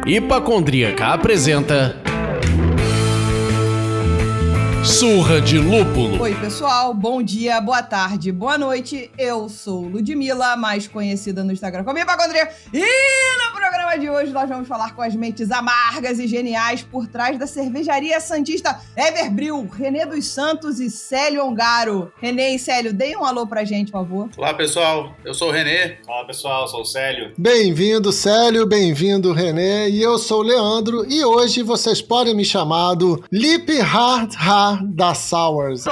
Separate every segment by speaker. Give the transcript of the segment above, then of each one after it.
Speaker 1: Hipacondríaca apresenta Surra de Lúpulo.
Speaker 2: Oi, pessoal. Bom dia, boa tarde, boa noite. Eu sou Ludmilla, mais conhecida no Instagram como Hipacondríaca. E no programa de hoje nós vamos falar com as mentes amargas e geniais por trás da cervejaria santista Everbril, Renê dos Santos e Célio Ongaro. Renê e Célio, deem um alô pra gente, por favor.
Speaker 3: Olá, pessoal. Eu sou o Renê. Fala, pessoal. Eu sou o Célio.
Speaker 4: Bem-vindo, Célio. Bem-vindo, Renê. E eu sou o Leandro. E hoje vocês podem me chamar do Lip Hard da Sours.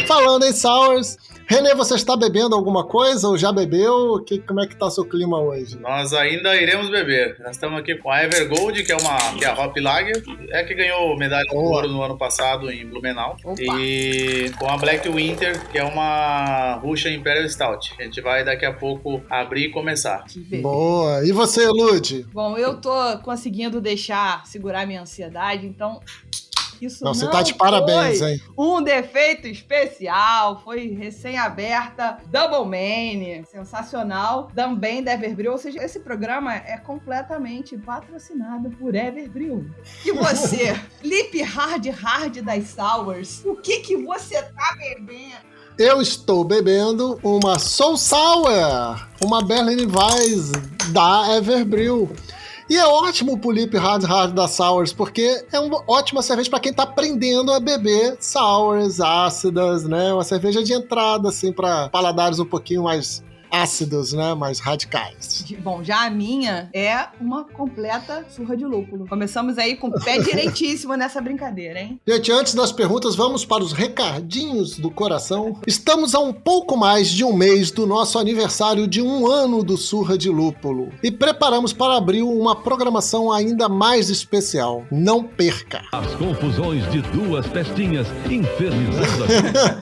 Speaker 4: Falando em Sours, Renê, você está bebendo alguma coisa ou já bebeu? Como é que tá seu clima hoje?
Speaker 3: Nós ainda iremos beber. Nós estamos aqui com a Evergold, que é a Hop Lager, que ganhou medalha de ouro no ano passado em Blumenau. Opa. E com a Black Winter, que é uma Russian Imperial Stout. A gente vai daqui a pouco abrir e começar.
Speaker 4: Boa. E você, Lud?
Speaker 2: Bom, eu tô conseguindo segurar minha ansiedade, então... Isso não,
Speaker 4: você tá de parabéns, hein?
Speaker 2: Um defeito especial, foi recém-aberta, Double Main, sensacional, também da Everbril, ou seja, esse programa é completamente patrocinado por Everbril. E você, Lip Hard das Sours, o que você tá bebendo?
Speaker 4: Eu estou bebendo uma Soul Sour, uma Berliner Weiss da Everbril. E é ótimo pro Lip Hard da Sours, porque é uma ótima cerveja para quem tá aprendendo a beber sours, ácidas, né? Uma cerveja de entrada, assim, para paladares um pouquinho mais ácidos, né? Mais radicais.
Speaker 2: Bom, já a minha é uma completa surra de lúpulo. Começamos aí com o pé direitíssimo nessa brincadeira, hein?
Speaker 4: Gente, antes das perguntas, vamos para os recadinhos do coração. Estamos a um pouco mais de um mês do nosso aniversário de 1 ano do Surra de Lúpulo e preparamos para abril uma programação ainda mais especial. Não perca!
Speaker 5: As confusões de duas pestinhas infernizando a vida.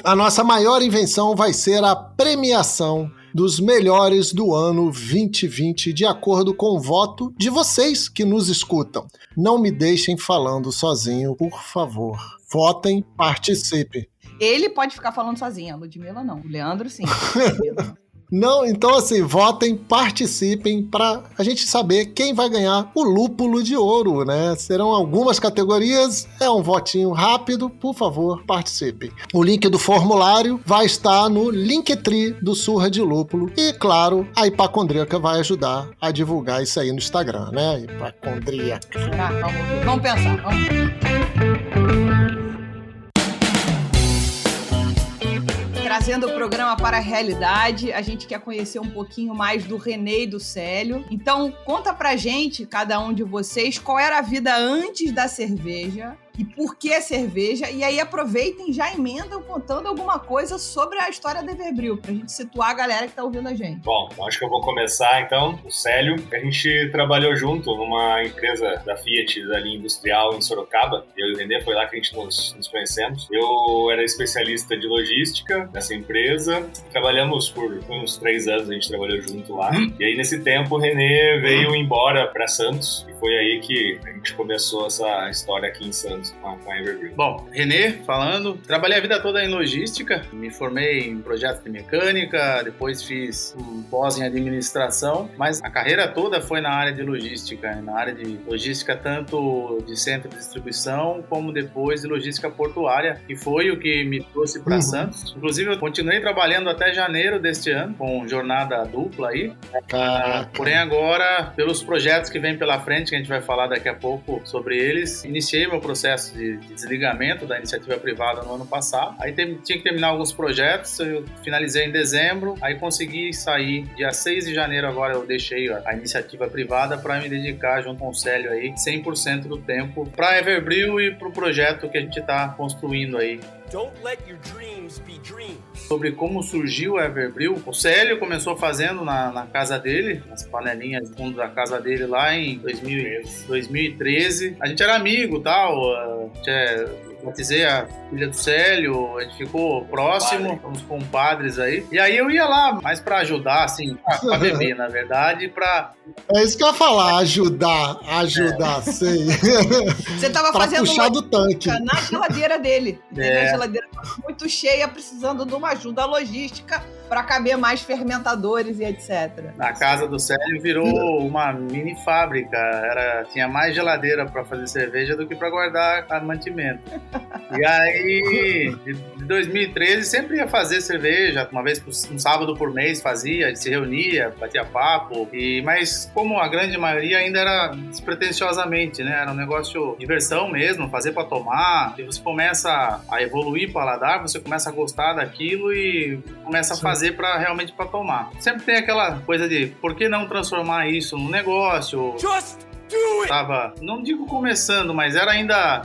Speaker 4: A nossa maior invenção vai ser a premiação dos melhores do ano 2020, de acordo com o voto de vocês que nos escutam. Não me deixem falando sozinho, por favor. Votem, participem.
Speaker 2: Ele pode ficar falando sozinho, a Ludmilla não. O Leandro, sim.
Speaker 4: Não, então assim, votem, participem para a gente saber quem vai ganhar o lúpulo de ouro, né? Serão algumas categorias, é um votinho rápido, por favor, participem. O link do formulário vai estar no Linktree do Surra de Lúpulo e, claro, a Hipacondríaca vai ajudar a divulgar isso aí no Instagram, né? Hipacondríaca.
Speaker 2: Vamos pensar, Trazendo o programa para a realidade, a gente quer conhecer um pouquinho mais do Renê e do Célio. Então, conta pra gente, cada um de vocês, qual era a vida antes da cerveja e por que a cerveja. E aí aproveitem e já emendam contando alguma coisa sobre a história da Everbril, pra gente situar a galera que tá ouvindo a gente.
Speaker 6: Bom, acho que eu vou começar então, o Célio. A gente trabalhou junto numa empresa da Fiat, da linha industrial em Sorocaba. Eu e o Renê, foi lá que a gente nos conhecemos. Eu era especialista de logística nessa empresa. Trabalhamos por uns 3 anos, a gente trabalhou junto lá. E aí nesse tempo o Renê veio embora para Santos. E foi aí que a gente começou essa história aqui em Santos com a Everbril.
Speaker 3: Bom, Renê falando, trabalhei a vida toda em logística, me formei em projetos de mecânica, depois fiz um pós em administração, mas a carreira toda foi na área de logística, tanto de centro de distribuição, como depois de logística portuária, que foi o que me trouxe para Santos. Inclusive, eu continuei trabalhando até janeiro deste ano, com jornada dupla aí. Porém, agora, pelos projetos que vêm pela frente, que a gente vai falar daqui a pouco sobre eles, iniciei meu processo de desligamento da iniciativa privada no ano passado. Aí tinha que terminar alguns projetos, eu finalizei em dezembro, aí consegui sair dia 6 de janeiro, agora eu deixei a iniciativa privada para me dedicar junto com o Célio aí 100% do tempo para a Everbril e para o projeto que a gente está construindo aí. Don't let your dreams be dreams. Sobre como surgiu a Everbril, o Célio começou fazendo na casa dele, nas panelinhas do fundo da casa dele lá em 2013. A gente era amigo e tal, batizei a filha do Célio, a gente ficou próximo, uns compadres aí. E aí eu ia lá mais pra ajudar, assim, pra beber, na verdade,
Speaker 4: É isso que eu ia falar, ajudar, sei.
Speaker 2: Você tava
Speaker 4: Pra
Speaker 2: fazendo
Speaker 4: puxar do tanque.
Speaker 2: na geladeira dele.
Speaker 3: É.
Speaker 2: A geladeira tava muito cheia, precisando de uma ajuda logística para caber mais fermentadores e etc.
Speaker 3: Na casa do Célio virou uma mini fábrica. Tinha mais geladeira para fazer cerveja do que para guardar mantimento. E aí, de 2013, sempre ia fazer cerveja. Uma vez, um sábado por mês fazia, a gente se reunia, batia papo. Mas como a grande maioria ainda era despretensiosamente, né? Era um negócio de diversão mesmo, fazer para tomar. E você começa a evoluir o paladar, você começa a gostar daquilo e começa a fazer realmente para tomar. Sempre tem aquela coisa de por que não transformar isso num negócio? Tava, não digo começando, mas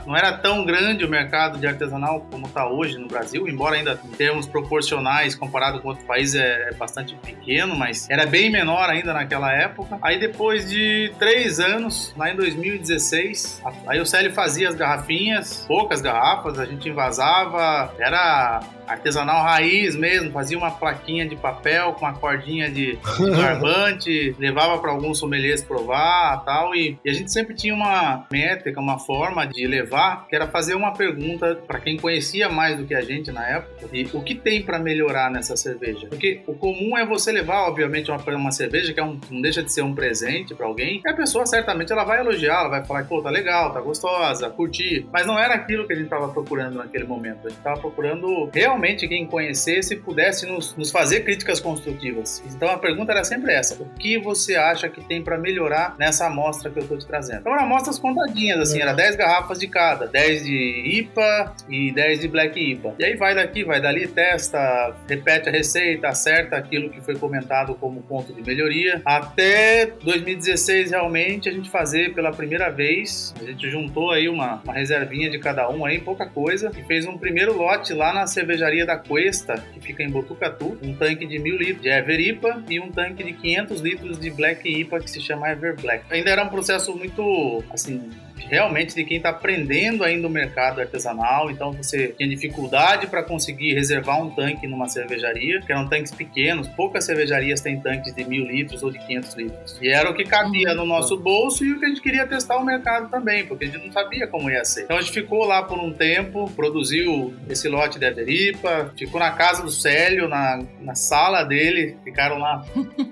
Speaker 3: não era tão grande o mercado de artesanal como está hoje no Brasil, embora ainda em termos proporcionais comparado com outros países é bastante pequeno, mas era bem menor ainda naquela época. Aí depois de 3 anos, lá em 2016, aí o Célio fazia as garrafinhas, poucas garrafas, a gente envasava, era artesanal raiz mesmo, fazia uma plaquinha de papel com uma cordinha de barbante, levava para alguns sommeliers provar e tal, e a gente sempre tinha uma métrica, uma forma de levar, que era fazer uma pergunta para quem conhecia mais do que a gente na época, e o que tem para melhorar nessa cerveja? Porque o comum é você levar, obviamente, uma cerveja que não deixa de ser um presente para alguém, e a pessoa certamente ela vai elogiar, ela vai falar, pô, tá legal, tá gostosa, curti, mas não era aquilo que a gente estava procurando naquele momento, a gente estava procurando realmente quem conhecesse pudesse nos fazer críticas construtivas. Então a pergunta era sempre essa: o que você acha que tem para melhorar nessa amostra que eu tô te trazendo? Então eram amostras contadinhas, assim, era 10 garrafas de cada, 10 de IPA e 10 de Black IPA. E aí vai daqui, vai dali, testa, repete a receita, acerta aquilo que foi comentado como ponto de melhoria. Até 2016 realmente a gente fazer pela primeira vez, a gente juntou aí uma reservinha de cada um aí, pouca coisa, e fez um primeiro lote lá na cervejaria da Cuesta, que fica em Botucatu, um tanque de 1.000 litros de Ever IPA e um tanque de 500 litros de Black IPA que se chama Ever Black. Ainda era um processo muito, assim, realmente de quem está aprendendo ainda o mercado artesanal, então você tinha dificuldade para conseguir reservar um tanque numa cervejaria, que eram tanques pequenos, poucas cervejarias têm tanques de 1.000 litros ou de 500 litros. E era o que cabia no nosso bolso e o que a gente queria testar o mercado também, porque a gente não sabia como ia ser. Então a gente ficou lá por um tempo, produziu esse lote de Ever IPA, ficou na casa do Célio, na sala dele, ficaram lá.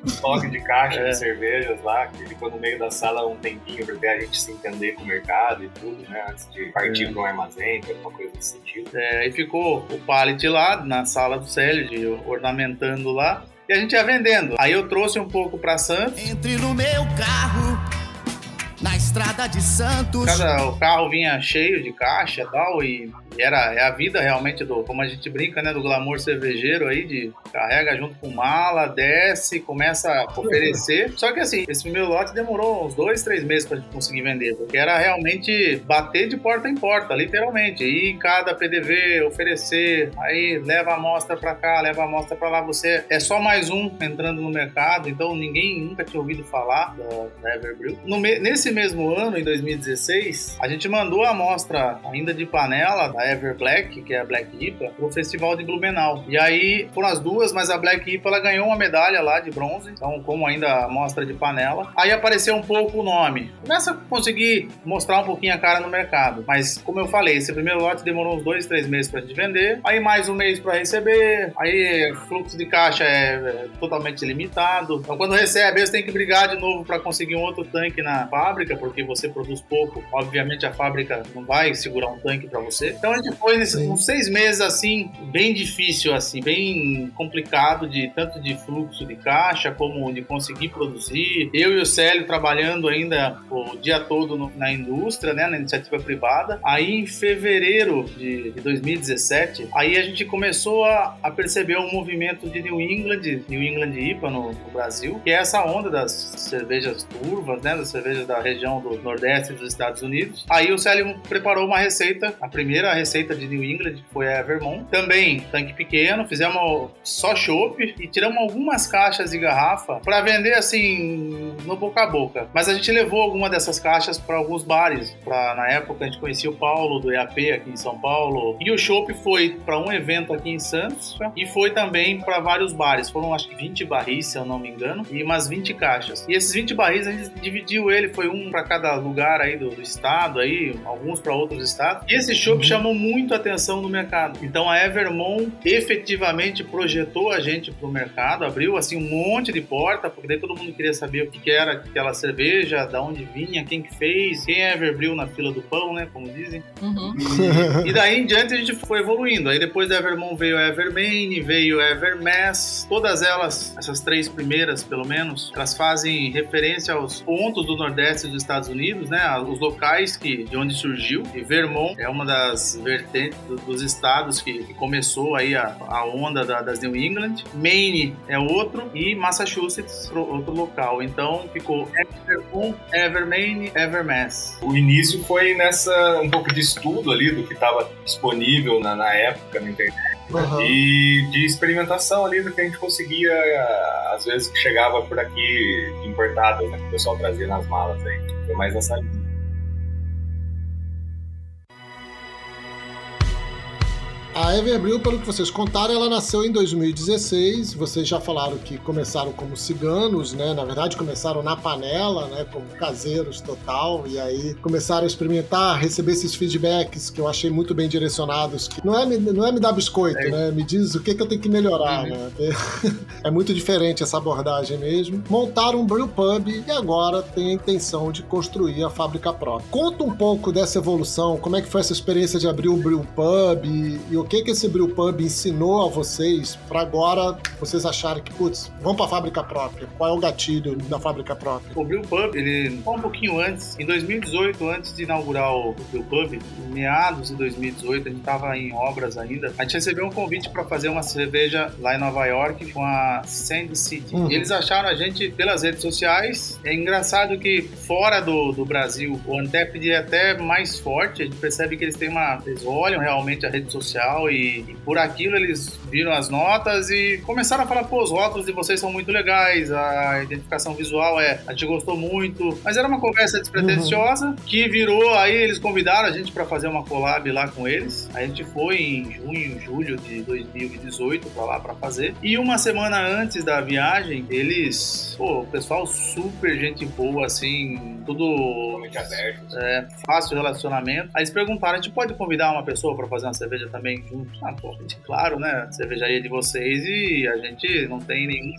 Speaker 6: Estoque de caixa de cervejas lá, que ficou no meio da sala um tempinho para até a gente se entender com o mercado e tudo, né? Antes de partir para um armazém, para alguma coisa desse sentido.
Speaker 3: Aí ficou o pallet lá na sala do Célio, ornamentando lá, e a gente ia vendendo. Aí eu trouxe um pouco para Santos.
Speaker 7: Entre no meu carro, na estrada de Santos.
Speaker 3: O carro vinha cheio de caixa e tal, e é a vida realmente como a gente brinca, né, do glamour cervejeiro aí, de carrega junto com mala, desce, começa a oferecer. Só que assim, esse meu lote demorou uns 2-3 meses pra gente conseguir vender, porque era realmente bater de porta em porta, literalmente. Ir em cada PDV, oferecer, aí leva a amostra pra cá, leva a amostra pra lá. Você é só mais um entrando no mercado, então ninguém nunca tinha ouvido falar da Everbrew. Nesse mesmo ano, em 2016, a gente mandou a amostra ainda de panela da Ever Black, que é a Black IPA, pro Festival de Blumenau. E aí foram as duas, mas a Black IPA ela ganhou uma medalha lá de bronze, então como ainda a amostra de panela. Aí apareceu um pouco o nome. Começa a conseguir mostrar um pouquinho a cara no mercado. Mas como eu falei, esse primeiro lote demorou uns 2-3 meses pra gente vender, aí mais um mês pra receber, aí fluxo de caixa é totalmente limitado. Então quando recebe, você tem que brigar de novo pra conseguir um outro tanque na fábrica, porque você produz pouco. Obviamente a fábrica não vai segurar um tanque pra você. Então a gente foi uns 6 meses assim, bem difícil, assim, bem complicado, tanto de fluxo de caixa como de conseguir produzir. Eu e o Célio trabalhando ainda o dia todo na indústria, né, na iniciativa privada. Aí em fevereiro de 2017, aí a gente começou a perceber um movimento de New England IPA no Brasil, que é essa onda das cervejas turvas, né, das cervejas da região região do Nordeste dos Estados Unidos. Aí o Célio preparou uma receita, a primeira receita de New England, que foi a Evermont. Também tanque pequeno, fizemos só chopp e tiramos algumas caixas de garrafa para vender assim no boca a boca. Mas a gente levou alguma dessas caixas para alguns bares. Na época a gente conhecia o Paulo do EAP aqui em São Paulo. E o chopp foi para um evento aqui em Santos e foi também para vários bares. Foram acho que 20 barris, se eu não me engano, e umas 20 caixas. E esses 20 barris a gente dividiu ele, foi um para cada lugar aí do estado, aí, alguns para outros estados. E esse chopp chamou muito a atenção no mercado. Então a Evermont efetivamente projetou a gente pro mercado, abriu assim um monte de porta, porque daí todo mundo queria saber o que era aquela cerveja, da onde vinha, quem que fez, quem é Everbrewed na fila do pão, né, como dizem. E daí em diante a gente foi evoluindo. Aí depois da Evermont veio a Evermaine, veio a Evermass, todas elas, essas três primeiras pelo menos, elas fazem referência aos pontos do Nordeste dos Estados Unidos, né, os locais de onde surgiu. E Vermont é uma das vertentes dos estados que começou aí a onda das New England. Maine é outro e Massachusetts outro local. Então ficou Evermont, Evermaine, Evermass.
Speaker 6: O início foi nessa um pouco de estudo ali do que estava disponível na época na internet. E de experimentação ali do que a gente conseguia, às vezes que chegava por aqui importado, né, que o pessoal trazia nas malas aí. Foi mais nessa linha.
Speaker 4: A Everbrewed, pelo que vocês contaram, ela nasceu em 2016. Vocês já falaram que começaram como ciganos, né? Na verdade, começaram na panela, né? Como caseiros total. E aí começaram a experimentar, receber esses feedbacks que eu achei muito bem direcionados. Que não é me dar biscoito, né? Me diz o que eu tenho que melhorar, né? É muito diferente essa abordagem mesmo. Montaram um brewpub e agora tem a intenção de construir a fábrica própria. Conta um pouco dessa evolução, como é que foi essa experiência de abrir o brewpub e o que esse brewpub ensinou a vocês para agora vocês acharem que, putz, vamos para a fábrica própria? Qual é o gatilho da fábrica própria?
Speaker 3: O brewpub, ele foi um pouquinho antes, em 2018, antes de inaugurar o brewpub, em meados de 2018, a gente estava em obras ainda, a gente recebeu um convite para fazer uma cerveja lá em Nova York com a Sand City. E eles acharam a gente pelas redes sociais. É engraçado que fora do Brasil, o Untappd é até mais forte, a gente percebe que eles olham realmente a rede social e por aquilo eles viram as notas e começaram a falar, pô, os rótulos de vocês são muito legais, a identificação visual a gente gostou muito, mas era uma conversa despretensiosa que virou, aí eles convidaram a gente para fazer uma collab lá com eles, a gente foi em junho, julho de 2018 para lá para fazer, e uma semana antes da viagem, eles, pô, o pessoal super gente boa, assim, tudo
Speaker 6: totalmente aberto,
Speaker 3: fácil relacionamento, aí eles perguntaram, a gente pode convidar uma pessoa para fazer uma cerveja também junto? Ah, pô, claro, né? Cervejaria de vocês e a gente não tem nenhum.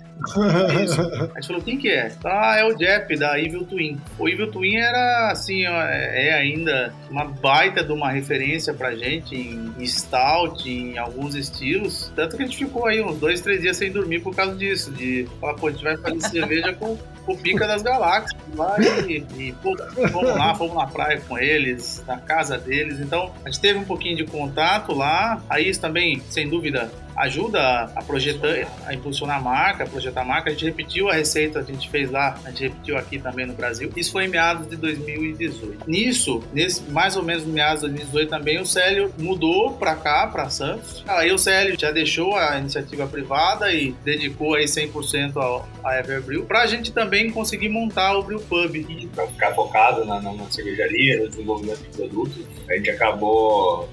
Speaker 3: Isso. A gente falou, quem que é? É o Jeff, da Evil Twin. O Evil Twin era, assim, ainda uma baita de uma referência pra gente em stout, em alguns estilos. Tanto que a gente ficou aí uns 2-3 dias sem dormir por causa disso. De falar, pô, a gente vai fazer cerveja com o Pica das Galáxias lá e pô, fomos na praia com eles, na casa deles. Então, a gente teve um pouquinho de contato lá. Aí isso também, sem dúvida, ajuda a projetar, a impulsionar a marca, a projetar a marca. A gente repetiu a receita que a gente fez lá, a gente repetiu aqui também no Brasil. Isso foi em meados de 2018. Mais ou menos em meados de 2018 também, o Célio mudou pra cá, pra Santos. Aí o Célio já deixou a iniciativa privada e dedicou aí 100% a Everbrewed, pra gente também conseguir montar o brewpub.
Speaker 6: E pra ficar focado na cervejaria, no desenvolvimento de produtos, a gente acabou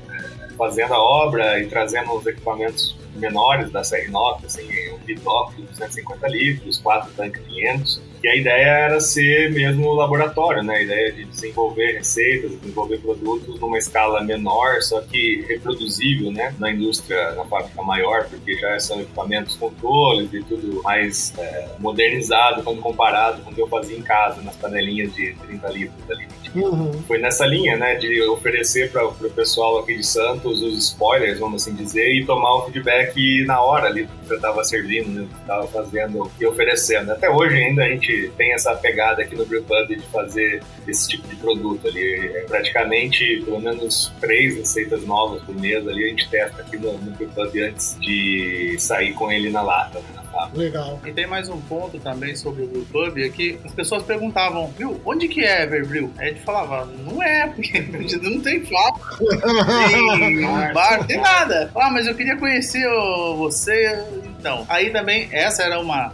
Speaker 6: fazendo a obra e trazendo os equipamentos menores da série Nox, assim, um bitoque de 250 litros, 4 tanques 500, e a ideia era ser mesmo laboratório, né? A ideia de desenvolver receitas, desenvolver produtos numa escala menor, só que reproduzível, né? Na indústria, na fábrica maior, porque já são equipamentos controles e tudo mais modernizado quando comparado com o que eu fazia em casa, nas panelinhas de 30 litros ali. Foi nessa linha, né, de oferecer para o pessoal aqui de Santos os spoilers, vamos assim dizer, e tomar o feedback na hora ali do que eu estava servindo, né, do que estava fazendo e oferecendo. Até hoje ainda a gente tem essa pegada aqui no Brewpub de fazer esse tipo de produto ali. Praticamente, pelo menos 3 receitas novas por mês ali a gente testa aqui no Brewpub antes de sair com ele na lata, né, na Sorocaba.
Speaker 4: Legal.
Speaker 3: E tem mais um ponto também sobre o Brewpub, é que as pessoas perguntavam, viu, onde que é Everbril? Aí a gente falava, não é, porque não tem fábrica, tem bar, tem nada. Ah, mas eu queria conhecer você. Então, aí também, essa era uma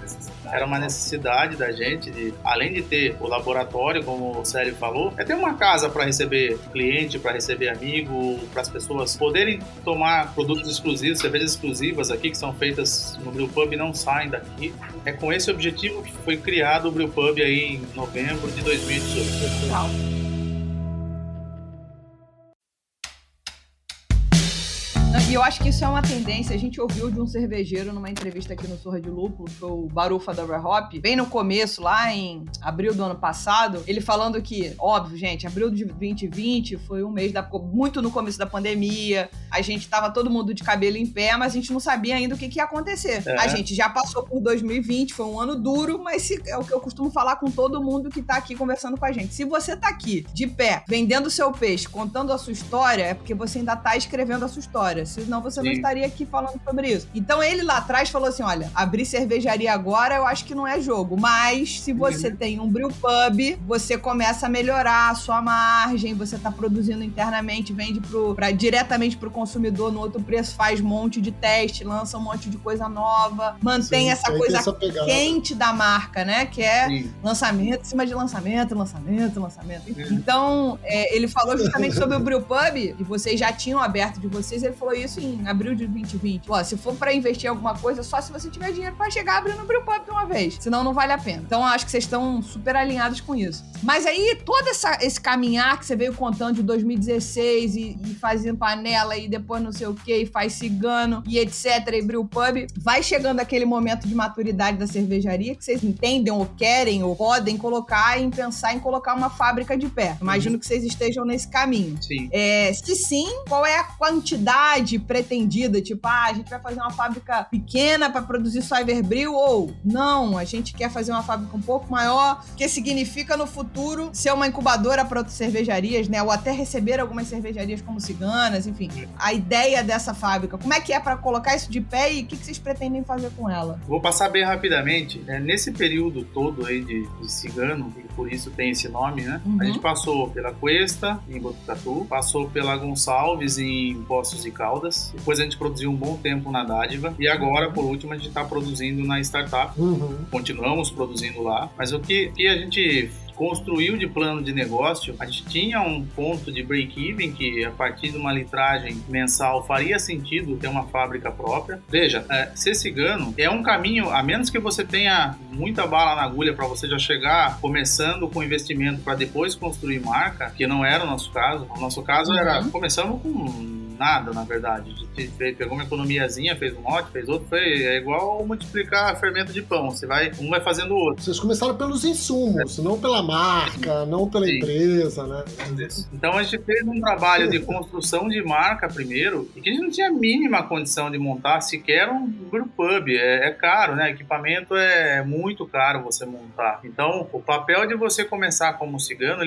Speaker 3: necessidade da gente, além de ter o laboratório, como o Célio falou, é ter uma casa para receber cliente, para receber amigo, para as pessoas poderem tomar produtos exclusivos, cervejas exclusivas aqui, que são feitas no Brewpub e não saem daqui. É com esse objetivo que foi criado o Brewpub aí em novembro de 2018.
Speaker 2: Legal. E eu acho que isso é uma tendência. A gente ouviu de um cervejeiro numa entrevista aqui no Surra de Lúpulo, que foi o Barufa da Hop, bem no começo, lá em abril do ano passado, ele falando que, óbvio, gente, abril de 2020 foi um mês muito no começo da pandemia, a gente tava todo mundo de cabelo em pé, mas a gente não sabia ainda o que ia acontecer. A gente já passou por 2020, foi um ano duro, mas é o que eu costumo falar com todo mundo que tá aqui conversando com a gente. Se você tá aqui, de pé, vendendo o seu peixe, contando a sua história, é porque você ainda tá escrevendo a sua história. Senão você não estaria aqui falando sobre isso. Então ele lá atrás falou assim, olha, abrir cervejaria agora eu acho que não é jogo, mas se você tem um brewpub, você começa a melhorar a sua margem, você tá produzindo internamente, vende diretamente pro consumidor no outro preço, faz um monte de teste, lança um monte de coisa nova, mantém essa coisa quente da marca, né? Que é lançamento em cima de lançamento. Então, ele falou justamente sobre o brewpub, e vocês já tinham aberto de vocês, ele falou isso em abril de 2020. Ó, se for pra investir em alguma coisa, só se você tiver dinheiro pra chegar abrindo o brewpub de uma vez. Senão não vale a pena. Então, eu acho que vocês estão super alinhados com isso. Mas aí, todo esse caminhar que você veio contando de 2016 e fazendo panela e depois não sei o que, e faz cigano e etc, e brewpub, vai chegando aquele momento de maturidade da cervejaria que vocês entendem ou querem ou podem colocar em pensar em colocar uma fábrica de pé. Imagino que vocês estejam nesse caminho.
Speaker 3: Sim.
Speaker 2: Se sim, qual é a quantidade pretendida? Tipo, a gente vai fazer uma fábrica pequena para produzir só Everbril, ou não, a gente quer fazer uma fábrica um pouco maior, que significa no futuro ser uma incubadora para outras cervejarias, né? Ou até receber algumas cervejarias como ciganas, enfim. A ideia dessa fábrica, como é que é para colocar isso de pé e o que vocês pretendem fazer com ela?
Speaker 3: Vou passar bem rapidamente. Nesse período todo aí de cigano, e por isso tem esse nome, né? A gente passou pela Cuesta, em Botucatu, passou pela Gonçalves, em Poços de Caldas, depois a gente produziu um bom tempo na Dádiva, e agora, por último, a gente está produzindo na Startup. Continuamos produzindo lá, mas o que a gente construiu de plano de negócio, a gente tinha um ponto de break-even que a partir de uma litragem mensal faria sentido ter uma fábrica própria. Veja, ser cigano é um caminho, a menos que você tenha muita bala na agulha para você já chegar começando com investimento para depois construir marca, que não era o nosso caso. O nosso caso era, começamos com nada, na verdade. A gente pegou uma economiazinha, fez um lote, fez outro, é igual multiplicar fermento de pão, um vai fazendo o outro.
Speaker 4: Vocês começaram pelos insumos, não pela marca, não pela empresa, né?
Speaker 3: Então a gente fez um trabalho de construção de marca primeiro, e que a gente não tinha a mínima condição de montar sequer um brewpub. É caro, né? Equipamento é muito caro você montar. Então, o papel de você começar como cigano,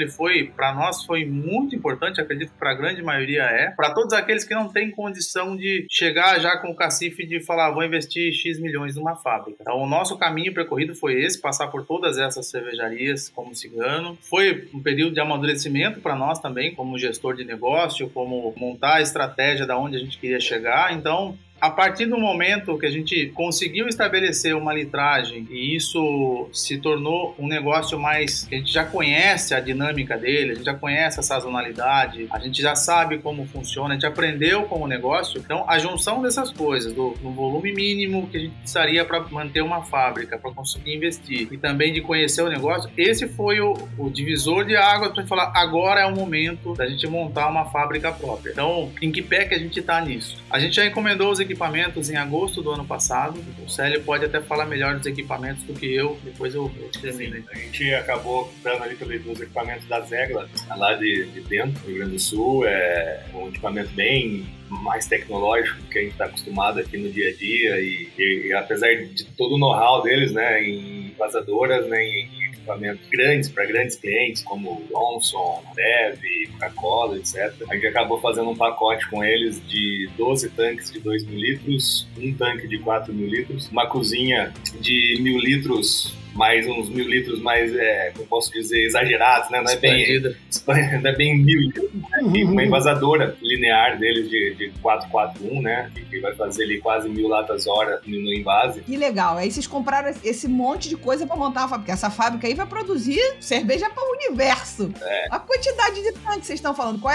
Speaker 3: para nós foi muito importante, acredito que para a grande maioria para todos aqueles que não têm condição de chegar já com o cacife de falar, vou investir X milhões numa fábrica. Então, o nosso caminho percorrido foi esse, passar por todas essas cervejarias como cigano. Foi um período de amadurecimento para nós também, como gestor de negócio, como montar a estratégia da onde a gente queria chegar. Então, a partir do momento que a gente conseguiu estabelecer uma litragem e isso se tornou um negócio mais que a gente já conhece a dinâmica dele, a gente já conhece a sazonalidade, a gente já sabe como funciona, a gente aprendeu como negócio. Então, a junção dessas coisas, do volume mínimo que a gente precisaria para manter uma fábrica, para conseguir investir e também de conhecer o negócio, esse foi o divisor de águas para a gente falar, agora é o momento da gente montar uma fábrica própria. Então, em que pé que a gente está nisso? A gente já encomendou os equipamentos em agosto do ano passado. O Célio pode até falar melhor dos equipamentos do que eu, depois eu termino.
Speaker 6: A gente acabou dando ali pelos equipamentos da Zegla, lá de dentro, do Rio Grande do Sul. É um equipamento bem mais tecnológico do que a gente está acostumado aqui no dia a dia e apesar de todo o know-how deles, né, em vazadoras, né, em equipamentos grandes para grandes clientes, como Johnson, Bev, Coca-Cola, etc. A gente acabou fazendo um pacote com eles de 12 tanques de 2.000 litros, um tanque de 4.000 litros, uma cozinha de 1.000 litros, mais uns 1.000 litros mais, como posso dizer, exagerados, né? Não é bem 1.000 litros, né? E uma envasadora linear deles de 441, né? Que vai fazer ali quase 1.000 latas hora no invase.
Speaker 2: Que legal. Aí vocês compraram esse monte de coisa pra montar a fábrica. Essa fábrica aí vai produzir cerveja para o universo. A quantidade de tanques que vocês estão falando, qual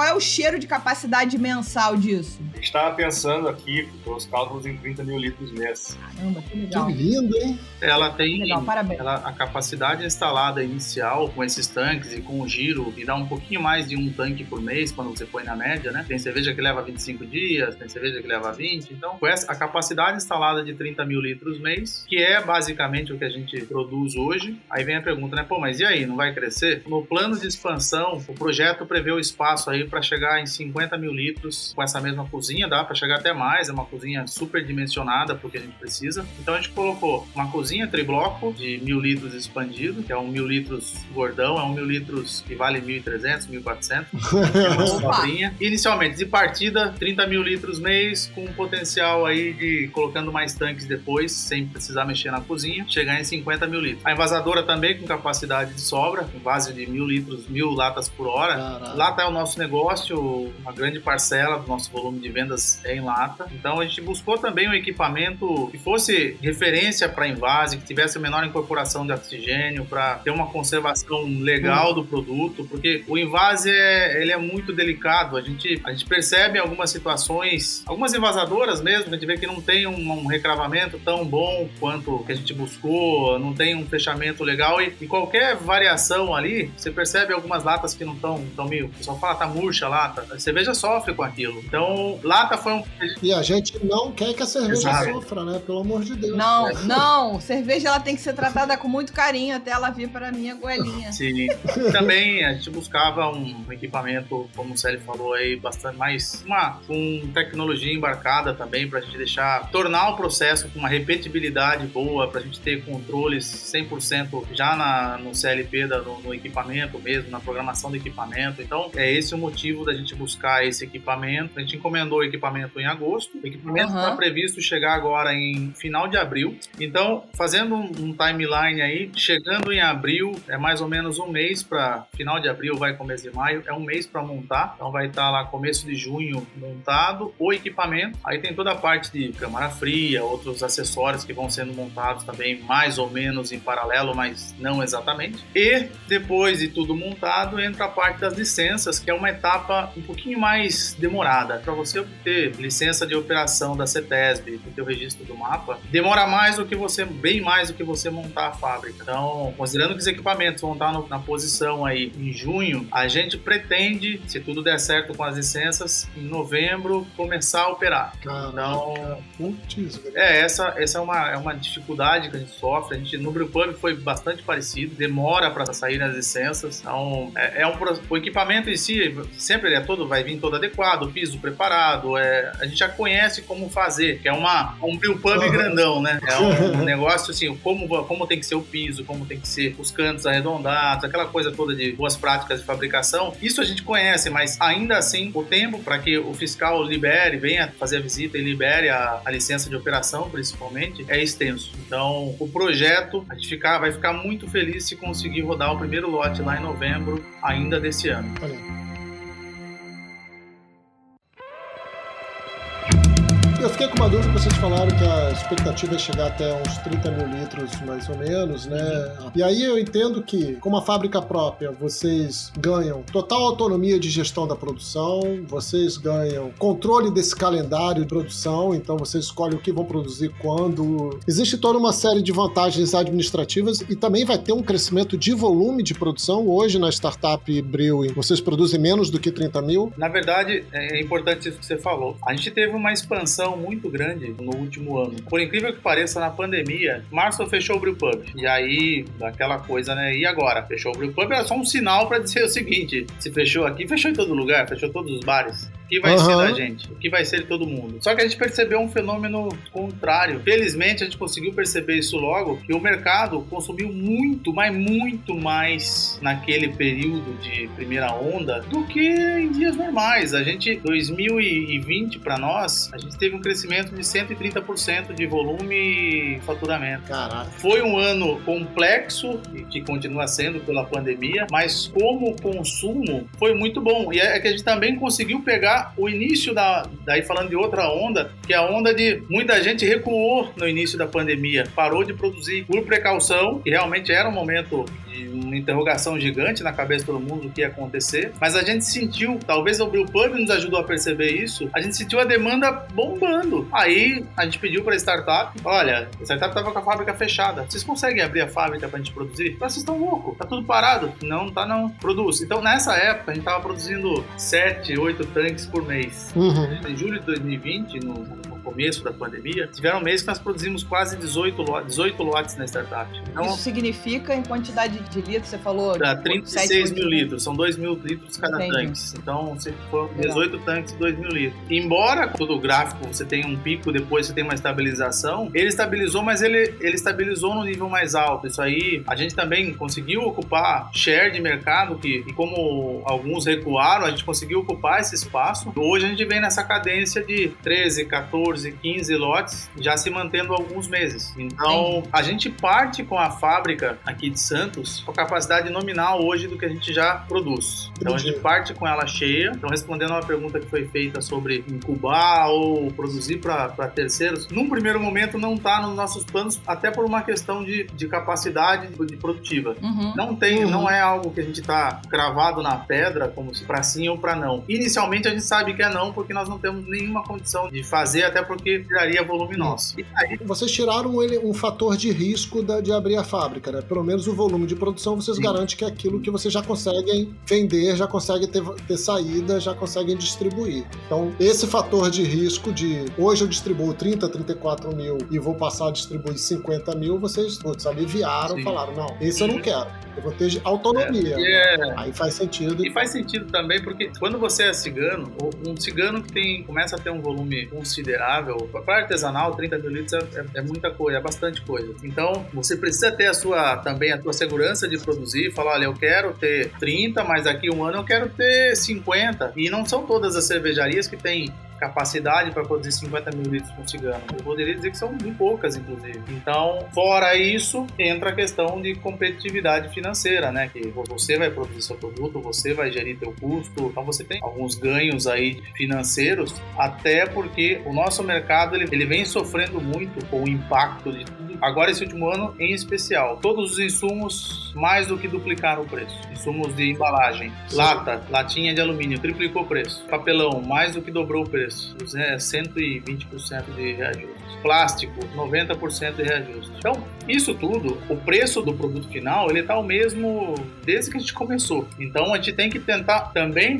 Speaker 2: é o cheiro de capacidade mensal disso?
Speaker 6: A gente estava pensando aqui, pelos cálculos, em 30.000 litros mês.
Speaker 2: Caramba, que legal.
Speaker 4: Que lindo, hein?
Speaker 3: Ela tem
Speaker 2: Legal, parabéns.
Speaker 3: a capacidade instalada inicial com esses tanques e com o giro, e dá um pouquinho mais de um tanque por mês quando você põe na média, né? Tem cerveja que leva 25 dias, tem cerveja que leva 20. Então, com a capacidade instalada de 30.000 litros mês, que é basicamente o que a gente produz hoje, aí vem a pergunta, né? Pô, mas e aí, não vai crescer? No plano de expansão, o projeto prevê o espaço aí para chegar em 50.000 litros com essa mesma cozinha, dá para chegar até mais, é uma cozinha super dimensionada para o que a gente precisa. Então, a gente colocou uma cozinha tribloco de 1.000 litros expandido, que é 1.000 litros gordão, é 1.000 litros que vale 1.300, 1.400. É uma sobrinha. Inicialmente, de partida, 30.000 litros mês, com um potencial aí de, colocando mais tanques depois, sem precisar mexer na cozinha, chegar em 50.000 litros. A envasadora também com capacidade de sobra, com base de 1.000 litros, 1.000 latas por hora.
Speaker 4: Caraca.
Speaker 3: Lata é o nosso negócio, uma grande parcela do nosso volume de vendas é em lata. Então, a gente buscou também um equipamento que fosse referência para envase, que tivesse menor incorporação de oxigênio, para ter uma conservação legal do produto, porque o invase ele é muito delicado. A gente percebe em algumas situações, algumas envasadoras mesmo, a gente vê que não tem um recravamento tão bom quanto que a gente buscou, não tem um fechamento legal, e qualquer variação ali, você percebe algumas latas que não estão meio, o pessoal fala, tá murcha a lata, a cerveja sofre com aquilo. Então, lata foi
Speaker 4: E a gente não quer que a cerveja
Speaker 3: Exato.
Speaker 4: sofra, né? Pelo amor de Deus.
Speaker 2: Não, cerveja ela tem que ser tratada com muito carinho até ela vir para minha goelinha.
Speaker 3: Sim. Também a gente buscava um equipamento, como o Célio falou aí, bastante mais com tecnologia embarcada também, pra gente tornar o processo com uma repetibilidade boa, pra gente ter controles 100% já no CLP, no equipamento mesmo, na programação do equipamento. Então, é esse o motivo da gente buscar esse equipamento. A gente encomendou o equipamento em agosto. O equipamento está previsto chegar agora em final de abril. Então, fazendo um timeline aí, chegando em abril, é mais ou menos um mês para final de abril, vai começo de maio, é um mês para montar. Então, vai estar lá começo de junho montado o equipamento. Aí tem toda a parte de câmara fria, outros acessórios que vão sendo montados também mais ou menos em paralelo, mas não exatamente. E depois de tudo montado, entra a parte das licenças, que é uma etapa um pouquinho mais demorada. Para você obter licença de operação da CETESB, ter o registro do mapa, demora bem mais do que você montar a fábrica. Então, considerando que os equipamentos vão estar na posição aí em junho, a gente pretende, se tudo der certo com as licenças, em novembro começar a operar. Então, essa é uma dificuldade que a gente sofre. No Brewpub foi bastante parecido, demora para sair as licenças. Então, o equipamento em si, sempre vai vir todo adequado, o piso preparado, a gente já conhece como fazer, que é um Brewpub grandão, né? É um negócio assim, como tem que ser o piso, como tem que ser os cantos arredondados, aquela coisa toda de boas práticas de fabricação. Isso a gente conhece, mas ainda assim, o tempo para que o fiscal venha fazer a visita e libere a licença de operação, principalmente, é extenso. Então, o projeto, a gente vai ficar muito feliz se conseguir rodar o primeiro lote lá em novembro, ainda desse ano.
Speaker 4: Eu fiquei com uma dúvida, vocês falaram que a expectativa é chegar até uns 30.000 litros, mais ou menos, né? E aí eu entendo que, com uma fábrica própria, vocês ganham total autonomia de gestão da produção, vocês ganham controle desse calendário de produção, então vocês escolhem o que vão produzir quando. Existe toda uma série de vantagens administrativas e também vai ter um crescimento de volume de produção. Hoje, na startup Brewing, vocês produzem menos do que 30.000?
Speaker 3: Na verdade, é importante isso que você falou. A gente teve uma expansão muito grande no último ano. Por incrível que pareça, na pandemia, março fechou o Brewpub. E aí, daquela coisa, né? E agora? Fechou o Brewpub, era só um sinal para dizer o seguinte: se fechou aqui, fechou em todo lugar, fechou todos os bares. O que vai ser da gente? O que vai ser de todo mundo? Só que a gente percebeu um fenômeno contrário. Felizmente, a gente conseguiu perceber isso logo, que o mercado consumiu muito, mas muito mais naquele período de primeira onda do que em dias normais. A gente, 2020 para nós, a gente teve um crescimento de 130% de volume e faturamento.
Speaker 4: Caraca.
Speaker 3: Foi um ano complexo, que continua sendo pela pandemia, mas como consumo foi muito bom. E é que a gente também conseguiu pegar o início daí falando de outra onda, que é a onda de muita gente recuou no início da pandemia, parou de produzir por precaução, que realmente era um momento de uma interrogação gigante na cabeça de todo mundo do que ia acontecer, mas a gente sentiu, talvez o Brewpub nos ajudou a perceber isso, a gente sentiu a demanda bombando. Aí a gente pediu para a startup, olha, a startup estava com a fábrica fechada, vocês conseguem abrir a fábrica para a gente produzir? Vocês estão loucos, tá tudo parado. Não, tá não, produz. Então nessa época a gente estava produzindo 7, 8 tanques por mês. Em julho de 2020, no começo da pandemia, tiveram meses que nós produzimos quase 18 lotes na startup. Então,
Speaker 2: isso significa em quantidade de litros, você falou?
Speaker 3: 36 mil litros, são 2 mil litros cada tanque. Então, se for 18 tanques e 2 mil litros. Embora todo gráfico você tenha um pico, depois você tem uma estabilização, ele estabilizou, mas ele estabilizou no nível mais alto. Isso aí, a gente também conseguiu ocupar share de mercado, e como alguns recuaram, a gente conseguiu ocupar esse espaço. Hoje a gente vem nessa cadência de 13, 14, 15 lotes, já se mantendo alguns meses. Então, a gente parte com a fábrica aqui de Santos com a capacidade nominal hoje do que a gente já produz. Então, a gente parte com ela cheia. Então, respondendo a uma pergunta que foi feita sobre incubar ou produzir para terceiros, num primeiro momento não está nos nossos planos, até por uma questão de capacidade de produtiva. Não é algo que a gente está cravado na pedra, como se para sim ou para não. Inicialmente, a gente sabe que é não, porque nós não temos nenhuma condição de fazer, até porque tiraria volume nosso. E aí,
Speaker 4: vocês tiraram um fator de risco de abrir a fábrica, né? Pelo menos o volume de produção vocês garantem que é aquilo que vocês já conseguem vender, já conseguem ter saída, já conseguem distribuir. Então, esse fator de risco de hoje eu distribuo 30, 34 mil e vou passar a distribuir 50 mil, vocês aliviaram, falaram, não, esse eu não quero. Eu vou ter autonomia. Aí faz sentido.
Speaker 3: E faz sentido também, porque quando você é cigano, um cigano que começa a ter um volume considerável, para artesanal, 30 mil litros é muita coisa, é bastante coisa. Então, você precisa ter também a tua segurança de produzir, falar, olha, eu quero ter 30, mas daqui a um ano eu quero ter 50. E não são todas as cervejarias que têm capacidade para produzir 50 mil litros com cigano. Eu poderia dizer que são muito poucas, inclusive. Então, fora isso, entra a questão de competitividade financeira, né? Que você vai produzir seu produto, você vai gerir teu custo. Então, você tem alguns ganhos aí financeiros, até porque o nosso mercado, ele vem sofrendo muito com o impacto de tudo. Agora, esse último ano, em especial, todos os insumos mais do que duplicaram o preço. Insumos de embalagem, latinha de alumínio, triplicou o preço. Papelão, mais do que dobrou o preço. 120% de reajuste. Plástico, 90% de reajuste. Então, isso tudo, o preço do produto final, ele está o mesmo desde que a gente começou. Então, a gente tem que tentar também